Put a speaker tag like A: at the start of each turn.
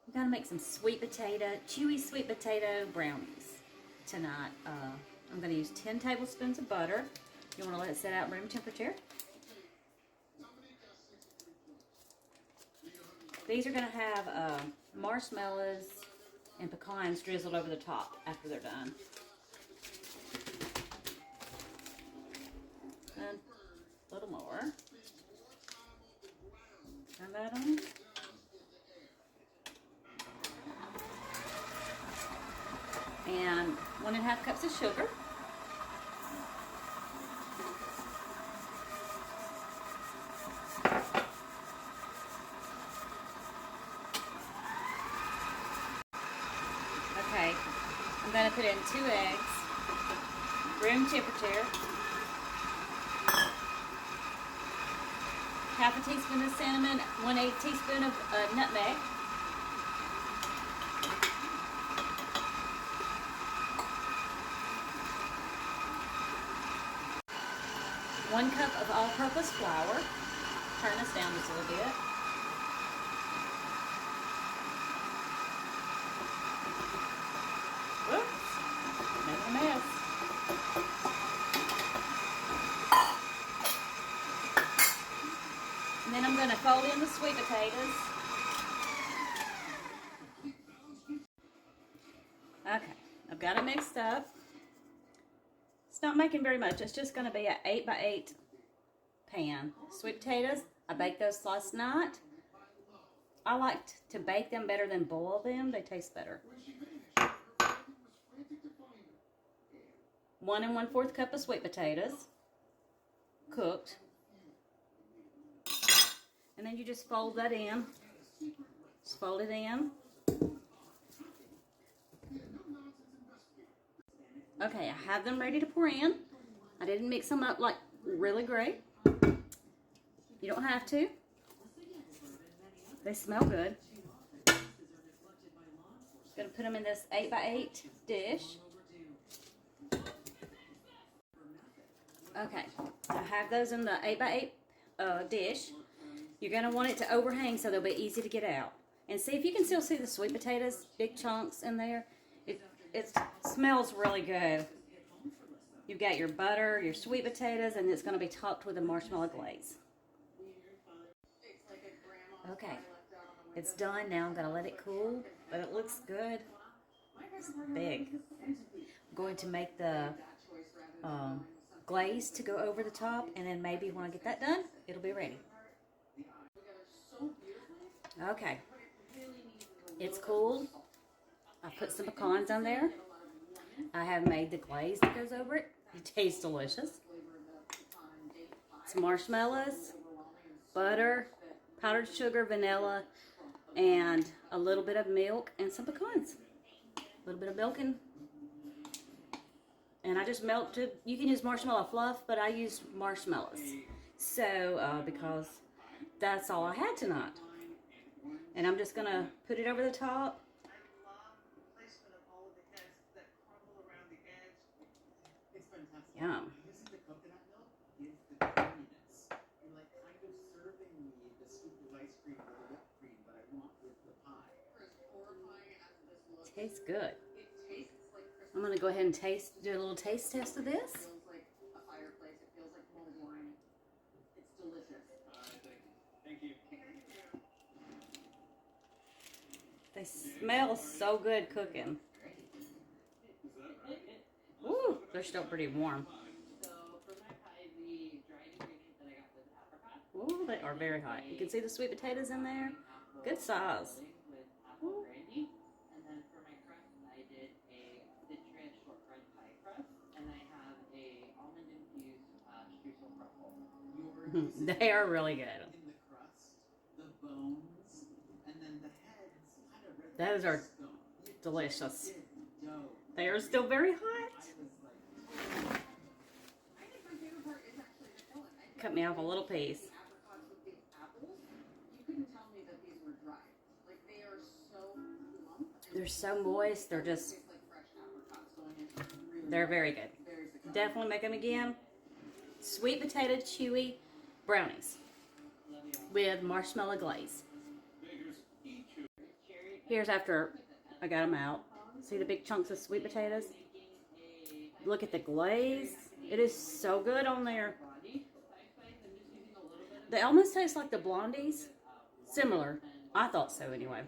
A: We're gonna make some chewy sweet potato brownies tonight. I'm gonna use 10 tablespoons of butter. You wanna let it set out room temperature. These are gonna have marshmallows and pecans drizzled over the top after they're done. And a little more. Turn that on. And 1.5 cups of sugar. Okay, I'm going to put in 2 eggs, room temperature, half a teaspoon of cinnamon, 1/8 teaspoon of nutmeg, 1 cup of all-purpose flour. Turn this down just a little bit. Whoops, made a mess. And then I'm going to fold in the sweet potatoes. Okay, I've got it mixed up. It's not making very much. It's just going to be an 8x8 pan. Sweet potatoes, I baked those last night. I like to bake them better than boil them. They taste better. 1 1/4 cup of sweet potatoes, cooked. And then you just fold that in. Just fold it in. Okay, I have them ready to pour in. I didn't mix them up like really great. You don't have to. They smell good. Gonna put them in this 8x8 dish. Okay, so I have those in the 8x8 dish. You're gonna want it to overhang so they'll be easy to get out. And see if you can still see the sweet potatoes, big chunks in there. It smells really good. You've got your butter, your sweet potatoes, and it's gonna be topped with a marshmallow glaze. Okay, it's done now. I'm gonna let it cool, but it looks good. It's big. I'm going to make the glaze to go over the top, and then maybe when I get that done, it'll be ready. Okay, it's cooled. I put some pecans on there. I have made the glaze that goes over it. It tastes delicious. Some marshmallows, butter, powdered sugar, vanilla, and a little bit of milk and some pecans. A little bit of milk and I just melted. You can use marshmallow fluff, but I used marshmallows. So, because that's all I had tonight. And I'm just gonna put it over the top. Yum. Tastes good. I'm gonna go ahead and do a little taste test of this. They smell so good cooking. Ooh, they're still pretty warm. Ooh, they are very hot. You can see the sweet potatoes in there. Good size. Ooh. They are really good. Those are delicious. They are still very hot. Cut me off a little piece. They're so moist. They're very good. Definitely make them again. Sweet potato chewy brownies with marshmallow glaze. Here's after I got them out. See the big chunks of sweet potatoes? Look at the glaze. It is so good on there. They almost taste like the blondies. Similar. I thought so anyway.